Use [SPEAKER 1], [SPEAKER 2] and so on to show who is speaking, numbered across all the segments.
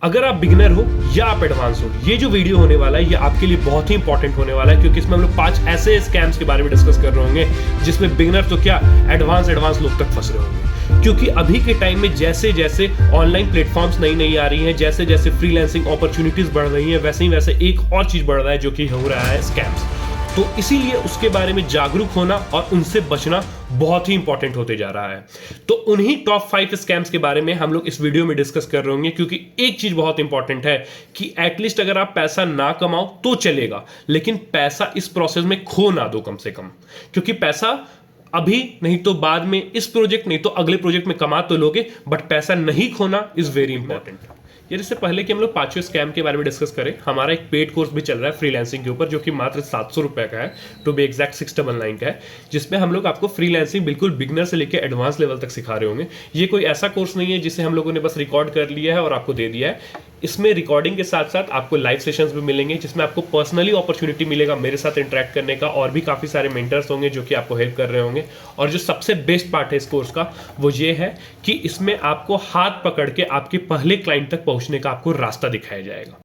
[SPEAKER 1] अगर आप बिगिनर हो या आप एडवांस हो, ये जो वीडियो होने वाला है ये आपके लिए बहुत ही इंपॉर्टेंट होने वाला है, क्योंकि इसमें हम लोग 5 ऐसे स्कैम्स के बारे में डिस्कस कर रहे होंगे जिसमें बिगिनर तो क्या एडवांस लोग तक फंस रहे होंगे। क्योंकि अभी के टाइम में जैसे जैसे ऑनलाइन प्लेटफॉर्म्स नई आ रही हैं, जैसे जैसे फ्रीलांसिंग अपॉर्चुनिटीज बढ़ रही हैं, वैसे ही वैसे एक और चीज बढ़ रहा है जो कि हो रहा है स्कैम्स। तो इसीलिए उसके बारे में जागरूक होना और उनसे बचना बहुत ही इंपॉर्टेंट होते जा रहा है। तो उन्हीं टॉप 5 स्कैम्स के बारे में हम लोग इस वीडियो में डिस्कस कर रहे होंगे, क्योंकि एक चीज बहुत इंपॉर्टेंट है कि एटलीस्ट अगर आप पैसा ना कमाओ तो चलेगा, लेकिन पैसा इस प्रोसेस में खो ना दो कम से कम। क्योंकि पैसा अभी नहीं तो बाद में, इस प्रोजेक्ट नहीं तो अगले प्रोजेक्ट में कमा तो लोगे, बट पैसा नहीं खोना इज वेरी इंपॉर्टेंट। यार इससे पहले कि हम लोग 5वें स्कैम के बारे में डिस्कस करें, हमारा एक पेड कोर्स भी चल रहा है फ्रीलांसिंग के ऊपर, जो कि मात्र 700 रुपए का है, टू बी एग्जैक्ट 699 का है, जिसमें हम लोग आपको फ्रीलांसिंग बिल्कुल बिगनर से लेकर एडवांस लेवल तक सिखा रहे होंगे। ये कोई ऐसा कोर्स नहीं है जिसे हम लोगों ने बस रिकॉर्ड कर लिया है और आपको दे दिया है। इसमें रिकॉर्डिंग के साथ साथ आपको लाइव सेशंस भी मिलेंगे, जिसमें आपको पर्सनली अपॉर्चुनिटी मिलेगा मेरे साथ इंटरेक्ट करने का, और भी काफ़ी सारे मेंटर्स होंगे जो कि आपको हेल्प कर रहे होंगे। और जो सबसे बेस्ट पार्ट है इस कोर्स का वो ये है कि इसमें आपको हाथ पकड़ के आपके पहले क्लाइंट तक पहुंचने का आपको रास्ता दिखाया जाएगा।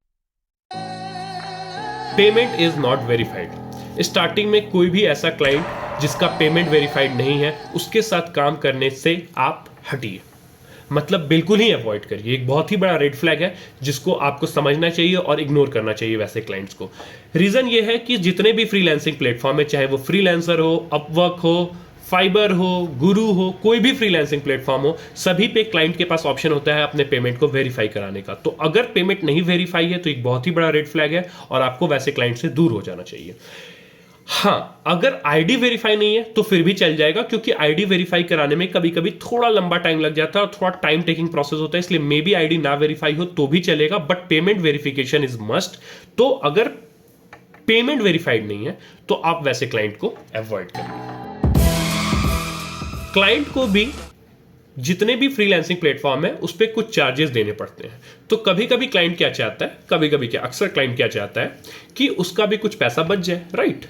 [SPEAKER 1] Payment is not verified. Starting में कोई भी ऐसा क्लाइंट जिसका पेमेंट वेरीफाइड नहीं है, उसके साथ काम करने से आप हटिए, मतलब बिल्कुल ही अवॉइड करिए। एक बहुत ही बड़ा रेड फ्लैग है जिसको आपको समझना चाहिए और इग्नोर करना चाहिए वैसे क्लाइंट्स को। रीजन ये है कि जितने भी फ्रीलांसिंग प्लेटफॉर्म है, चाहे वो फ्रीलांसर हो, अपवर्क हो, फाइबर हो, गुरु हो, कोई भी फ्रीलांसिंग प्लेटफॉर्म हो, सभी पे क्लाइंट के पास ऑप्शन होता है अपने पेमेंट को वेरीफाई कराने का। तो अगर पेमेंट नहीं वेरीफाई है तो एक बहुत ही बड़ा रेड फ्लैग है और आपको वैसे क्लाइंट से दूर हो जाना चाहिए। हाँ, अगर आईडी वेरीफाई नहीं है तो फिर भी चल जाएगा, क्योंकि आईडी वेरीफाई कराने में कभी कभी थोड़ा लंबा टाइम लग जाता है और थोड़ा टाइम टेकिंग प्रोसेस होता है, इसलिए मे बी आईडी ना वेरीफाई हो तो भी चलेगा, but payment verification is must. तो अगर पेमेंट वेरीफाइड नहीं है तो आप वैसे क्लाइंट को अवॉइड करिए। क्लाइंट को भी जितने भी फ्रीलांसिंग प्लेटफॉर्म है उस पर कुछ चार्जेस देने पड़ते हैं। तो कभी कभी क्लाइंट क्या चाहता है, कभी कभी क्या अक्सर क्लाइंट क्या चाहता है कि उसका भी कुछ पैसा बच जाए, राइट?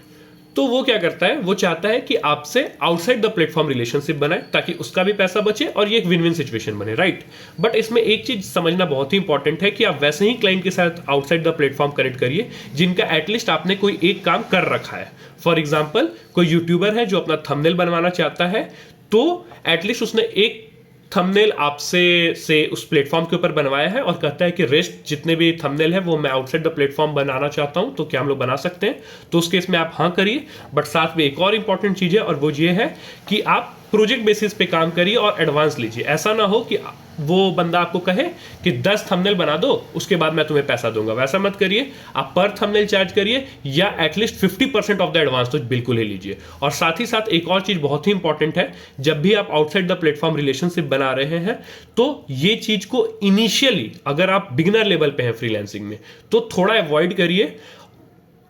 [SPEAKER 1] तो वो क्या करता है, वो चाहता है कि आपसे आउटसाइड द प्लेटफॉर्म रिलेशनशिप बनाए ताकि उसका भी पैसा बचे और ये एक विन विन सिचुएशन बने, राइट? बट इसमें एक चीज समझना बहुत ही इंपॉर्टेंट है कि आप वैसे ही क्लाइंट के साथ आउटसाइड द प्लेटफॉर्म कनेक्ट करिए जिनका एटलीस्ट आपने कोई एक काम कर रखा है। फॉर एग्जाम्पल, कोई यूट्यूबर है जो अपना थंबनेल बनवाना चाहता है, तो एटलीस्ट उसने एक थंबनेल आपसे से उस प्लेटफॉर्म के ऊपर बनवाया है और कहता है कि रेस्ट जितने भी थंबनेल है वो मैं आउटसाइड द प्लेटफॉर्म बनाना चाहता हूं, तो क्या हम लोग बना सकते हैं? तो उस केस में आप हाँ करिए। बट साथ में एक और इंपॉर्टेंट चीज है और वो ये है कि आप प्रोजेक्ट बेसिस पे काम करिए और एडवांस लीजिए। ऐसा ना हो कि वो बंदा आपको कहे कि 10 थंबनेल बना दो उसके बाद मैं तुम्हें पैसा दूंगा, वैसा मत करिए। आप पर थंबनेल चार्ज करिए या एटलीस्ट 50% ऑफ द एडवांस तो बिल्कुल ही लीजिए। और साथ ही साथ एक और चीज बहुत ही इंपॉर्टेंट है, जब भी आप आउटसाइड द प्लेटफॉर्म रिलेशनशिप बना रहे हैं तो ये चीज को इनिशियली, अगर आप बिगिनर लेवल पे हैं फ्रीलांसिंग में, तो थोड़ा अवॉइड करिए।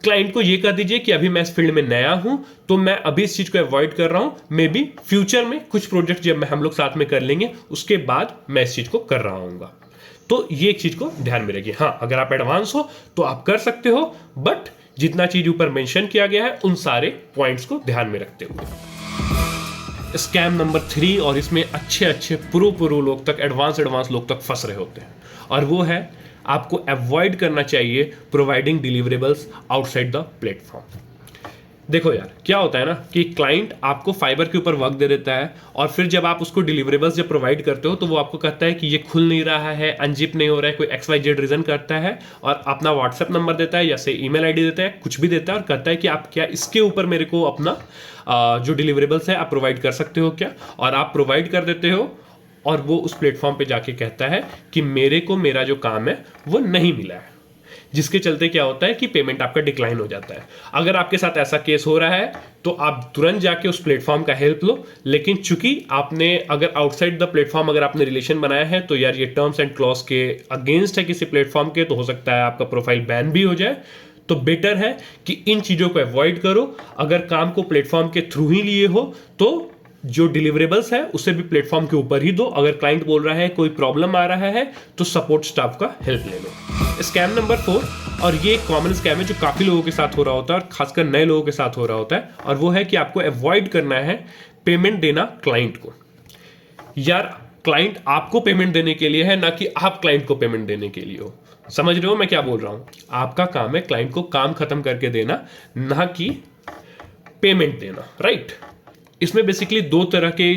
[SPEAKER 1] क्लाइंट को ये कह दीजिए कि अभी मैं इस फील्ड में नया हूं तो मैं अभी इस चीज को अवॉइड कर रहा हूं, मे बी फ्यूचर में कुछ प्रोजेक्ट जब हम लोग साथ में कर लेंगे उसके बाद मैं इस चीज को कर रहा हूंगा। तो ये एक चीज को ध्यान में रखिए। हाँ, अगर आप एडवांस हो तो आप कर सकते हो, बट जितना चीज ऊपर मेंशन किया गया है उन सारे पॉइंट्स को ध्यान में रखते हुए। स्कैम नंबर 3, और इसमें अच्छे प्रो लोग तक, एडवांस लोग तक फंस रहे होते हैं, और वो है आपको अवॉइड करना चाहिए providing deliverables outside the platform. देखो यार, क्या होता है ना कि क्लाइंट आपको फाइबर के ऊपर वर्क दे देता है और फिर जब आप उसको डिलीवरेबल्स जब प्रोवाइड करते हो तो वो आपको कहता है कि ये खुल नहीं रहा है, अनजिप नहीं हो रहा है, कोई XYZ रीजन करता है और अपना व्हाट्सएप नंबर देता है या से ईमेल आईडी देता है, कुछ भी देता है और कहता है कि आप क्या इसके ऊपर मेरे को अपना जो डिलीवरेबल्स है आप प्रोवाइड कर सकते हो क्या? और आप प्रोवाइड कर देते हो और वो उस प्लेटफॉर्म पे जाके कहता है कि मेरे को मेरा जो काम है वो नहीं मिला है, जिसके चलते क्या होता है कि पेमेंट आपका डिक्लाइन हो जाता है। अगर आपके साथ ऐसा केस हो रहा है तो आप तुरंत जाके उस प्लेटफॉर्म का हेल्प लो, लेकिन चूंकि आपने अगर आउटसाइड द प्लेटफॉर्म अगर आपने रिलेशन बनाया है तो यार ये टर्म्स एंड क्लॉज के अगेंस्ट है किसी प्लेटफॉर्म के, तो हो सकता है आपका प्रोफाइल बैन भी हो जाए। तो बेटर है कि इन चीजों को अवॉइड करो। अगर काम को प्लेटफॉर्म के थ्रू ही लिए हो तो जो डिलीवरेबल्स है उसे भी प्लेटफॉर्म के ऊपर ही दो। अगर क्लाइंट बोल रहा है कोई प्रॉब्लम आ रहा है तो सपोर्ट स्टाफ का हेल्प ले लो। स्कैम नंबर 4, और ये एक कॉमन स्कैम है जो काफी लोगों के साथ हो रहा होता है और खासकर नए लोगों के साथ हो रहा होता है, और वो है कि आपको अवॉइड करना है पेमेंट देना क्लाइंट को। यार क्लाइंट आपको पेमेंट देने के लिए है, ना कि आप क्लाइंट को पेमेंट देने के लिए हो। समझ रहे हो मैं क्या बोल रहा हूं? आपका काम है क्लाइंट को काम खत्म करके देना, ना कि पेमेंट देना, राइट? इसमें बेसिकली दो तरह के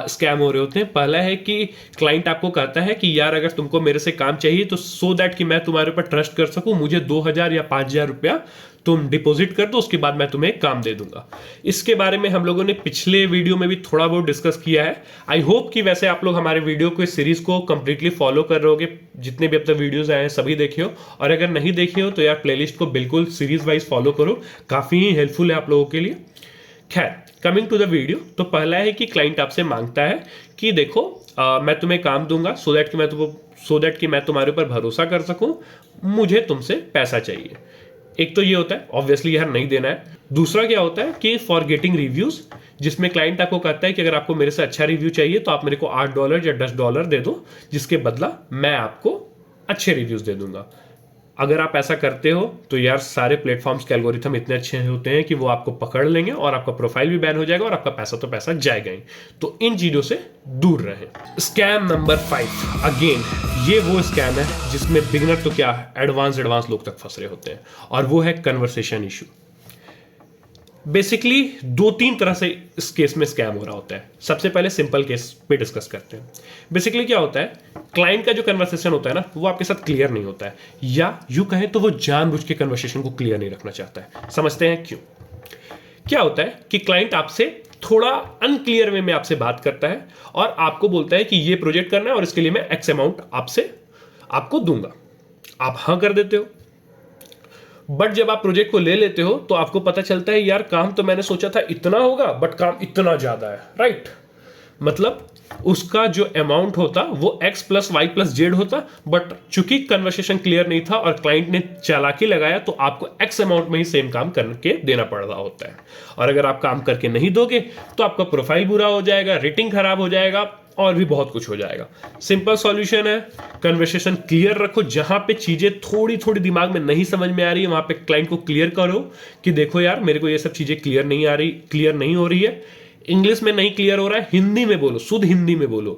[SPEAKER 1] स्कैम हो रहे होते हैं। पहला है कि क्लाइंट आपको कहता है कि यार अगर तुमको मेरे से काम चाहिए तो सो दैट कि मैं तुम्हारे ऊपर ट्रस्ट कर सकूं, मुझे 2,000 या 5,000 रुपया तुम डिपॉजिट कर दो, उसके बाद मैं तुम्हें काम दे दूंगा। इसके बारे में हम लोगों ने पिछले वीडियो में भी थोड़ा बहुत डिस्कस किया है। आई होप कि वैसे आप लोग हमारे वीडियो को, इस सीरीज को कंप्लीटली फॉलो कर रहे होगे, जितने भी अब तक वीडियोस आए हैं सभी देखे हो, और अगर नहीं देखे हो तो यार प्लेलिस्ट को बिल्कुल सीरीज वाइज फॉलो करो, काफी ही हेल्पफुल है आप लोगों के लिए। खैर, कमिंग टू द वीडियो, तो पहला है कि क्लाइंट आपसे मांगता है कि देखो मैं तुम्हें काम दूंगा सो दैट कि मैं तुम्हारे ऊपर भरोसा कर सकूं, मुझे तुमसे पैसा चाहिए। एक तो ये होता है, ऑब्वियसली यार नहीं देना है। दूसरा क्या होता है कि फॉर गेटिंग रिव्यूज, जिसमें क्लाइंट आपको कहता है कि अगर आपको मेरे से अच्छा रिव्यू चाहिए तो आप मेरे को $8 या $10 दे दो, जिसके बदला मैं आपको अच्छे रिव्यूज दे दूंगा। अगर आप ऐसा करते हो तो यार सारे प्लेटफॉर्म्स के एल्गोरिथम इतने अच्छे होते हैं कि वो आपको पकड़ लेंगे और आपका प्रोफाइल भी बैन हो जाएगा और आपका पैसा तो पैसा जाएगा ही। तो इन चीजों से दूर रहें। स्कैम नंबर 5, अगेन ये वो स्कैम है जिसमें बिगिनर तो क्या एडवांस लोग तक फंस रहे होते हैं, और वो है कन्वर्सेशन इशू। बेसिकली 2-3 तरह से इस केस में स्कैम हो रहा होता है। सबसे पहले सिंपल केस पे डिस्कस करते हैं। बेसिकली क्या होता है, क्लाइंट का जो कन्वर्सेशन होता है ना, वो आपके साथ क्लियर नहीं होता है, या यूं कहें तो वो जानबूझ के कन्वर्सेशन को क्लियर नहीं रखना चाहता है। समझते हैं क्यों। क्या होता है कि क्लाइंट आपसे थोड़ा अनक्लियर वे में आपसे बात करता है और आपको बोलता है कि ये प्रोजेक्ट करना है और इसके लिए मैं एक्स अमाउंट आपको दूंगा। आप हाँ कर देते हो, बट जब आप प्रोजेक्ट को ले लेते हो तो आपको पता चलता है यार काम तो मैंने सोचा था इतना होगा, बट काम इतना ज्यादा है, राइट? मतलब उसका जो अमाउंट होता वो x + y + z होता, बट चूंकि कन्वर्सेशन क्लियर नहीं था और क्लाइंट ने चालाकी लगाया तो आपको x अमाउंट में ही सेम काम करके देना पड़ रहा होता है। और अगर आप काम करके नहीं दोगे तो आपका प्रोफाइल बुरा हो जाएगा, रेटिंग खराब हो जाएगा, और भी बहुत कुछ हो जाएगा। सिंपल सॉल्यूशन है, कन्वर्सेशन क्लियर रखो। जहां पे चीजें थोड़ी थोड़ी दिमाग में नहीं समझ में आ रही है वहां पे क्लाइंट को क्लियर करो कि देखो यार मेरे को ये सब चीजें क्लियर नहीं हो रही है। इंग्लिश में नहीं क्लियर हो रहा है, हिंदी में बोलो, शुद्ध हिंदी में बोलो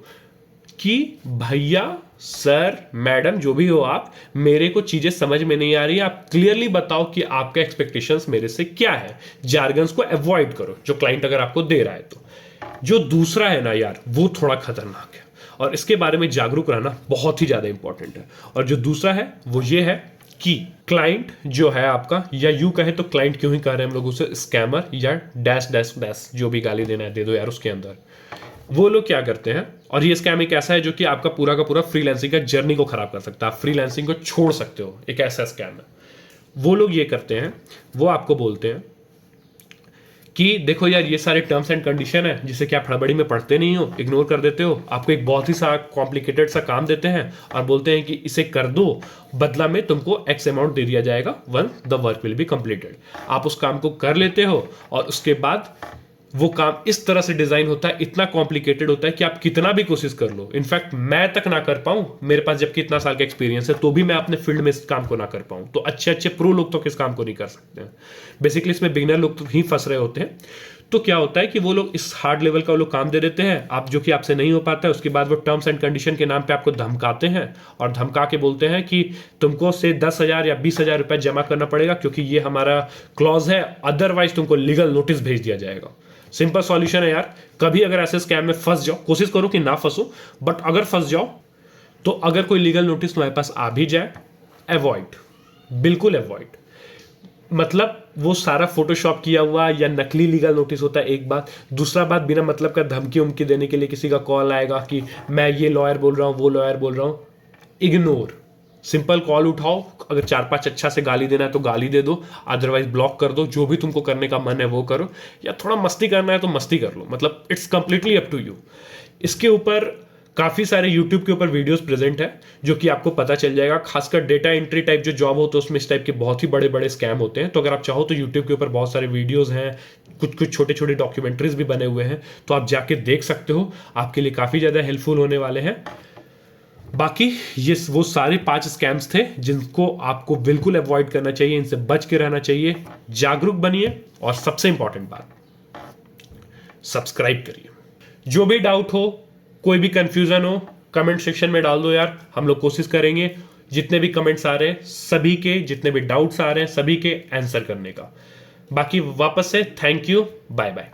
[SPEAKER 1] कि भैया, सर, मैडम, जो भी हो आप, मेरे को चीजें समझ में नहीं आ रही है, आप क्लियरली बताओ कि आपका एक्सपेक्टेशंस मेरे से क्या है। जार्गन्स को अवॉइड करो जो क्लाइंट अगर आपको दे रहा है तो। जो दूसरा है ना यार, वो थोड़ा खतरनाक है और इसके बारे में जागरूक रहना बहुत ही ज्यादा इंपॉर्टेंट है। और जो दूसरा है वो ये है कि क्लाइंट जो है आपका, या यूं कहे तो क्लाइंट क्यों ही कह रहे हैं हम लोग उसे, स्कैमर या डैश जो भी गाली देना है दे दो यार उसके अंदर, वो लोग क्या करते हैं। और ये स्कैम एक ऐसा है जो कि आपका पूरा का पूरा फ्रीलांसिंग का जर्नी को खराब कर सकता है, आप फ्रीलांसिंग को छोड़ सकते हो, एक ऐसा स्कैम है। वो लोग ये करते हैं, वो आपको बोलते हैं कि देखो यार ये सारे टर्म्स एंड कंडीशन है जिसे कि आप हड़बड़ी में पढ़ते नहीं हो, इग्नोर कर देते हो, आपको एक बहुत ही सा कॉम्प्लिकेटेड सा काम देते हैं और बोलते हैं कि इसे कर दो, बदला में तुमको एक्स अमाउंट दे दिया जाएगा one the work will be completed. आप उस काम को कर लेते हो और उसके बाद वो काम इस तरह से डिजाइन होता है, इतना कॉम्प्लिकेटेड होता है कि आप कितना भी कोशिश कर लो, इनफैक्ट मैं तक ना कर पाऊं, मेरे पास जबकि इतना साल का एक्सपीरियंस है तो भी मैं अपने फील्ड में इस काम को ना कर पाऊं, तो अच्छे प्रो लोग तो किस काम को नहीं कर सकते हैं। बेसिकली इसमें बिगिनर लोग तो ही फंस रहे होते हैं। तो क्या होता है कि वो लोग इस हार्ड लेवल का वो लोग काम दे देते हैं, आप जो कि आपसे नहीं हो पाता है, उसके बाद वो टर्म्स एंड कंडीशन के नाम पे आपको धमकाते हैं और धमका के बोलते हैं कि तुमको से 10,000 या 20,000 रुपए जमा करना पड़ेगा क्योंकि ये हमारा क्लॉज है, अदरवाइज तुमको लीगल नोटिस भेज दिया जाएगा। सिंपल सॉल्यूशन है यार, कभी अगर ऐसे स्कैम में फंस जाओ, कोशिश करो कि ना फंसो, बट अगर फंस जाओ तो अगर कोई लीगल नोटिस तुम्हारे पास आ भी जाए, अवॉइड, बिल्कुल अवॉइड। मतलब वो सारा फोटोशॉप किया हुआ या नकली लीगल नोटिस होता है एक बात, दूसरा बात बिना मतलब का धमकी उमकी देने के लिए किसी का कॉल आएगा कि मैं ये लॉयर बोल रहा हूं, वो लॉयर बोल रहा हूं, इग्नोर। सिंपल कॉल उठाओ, अगर 4-5 अच्छा से गाली देना है तो गाली दे दो, अदरवाइज ब्लॉक कर दो, जो भी तुमको करने का मन है वो करो, या थोड़ा मस्ती करना है तो मस्ती कर लो, मतलब it's completely up to you. इसके ऊपर काफ़ी सारे यूट्यूब के ऊपर वीडियोस प्रेजेंट है जो कि आपको पता चल जाएगा, खासकर डेटा एंट्री टाइप जो जॉब हो तो उसमें इस टाइप के बहुत ही बड़े बड़े स्कैम होते हैं। तो अगर आप चाहो तो यूट्यूब के ऊपर बहुत सारे वीडियोस हैं, कुछ छोटे छोटे डॉक्यूमेंट्रीज भी बने हुए हैं, तो आप जाके देख सकते हो, आपके लिए काफ़ी ज़्यादा हेल्पफुल होने वाले हैं। बाकी ये वो सारे 5 स्कैम्स थे जिनको आपको बिल्कुल अवॉइड करना चाहिए, इनसे बच के रहना चाहिए, जागरूक बनिए और सबसे इंपॉर्टेंट बात, सब्सक्राइब करिए। जो भी डाउट हो, कोई भी कंफ्यूजन हो कमेंट सेक्शन में डाल दो यार, हम लोग कोशिश करेंगे जितने भी कमेंट्स आ रहे हैं सभी के, जितने भी डाउट्स आ रहे हैं सभी के आंसर करने का। बाकी वापस से थैंक यू, बाय बाय।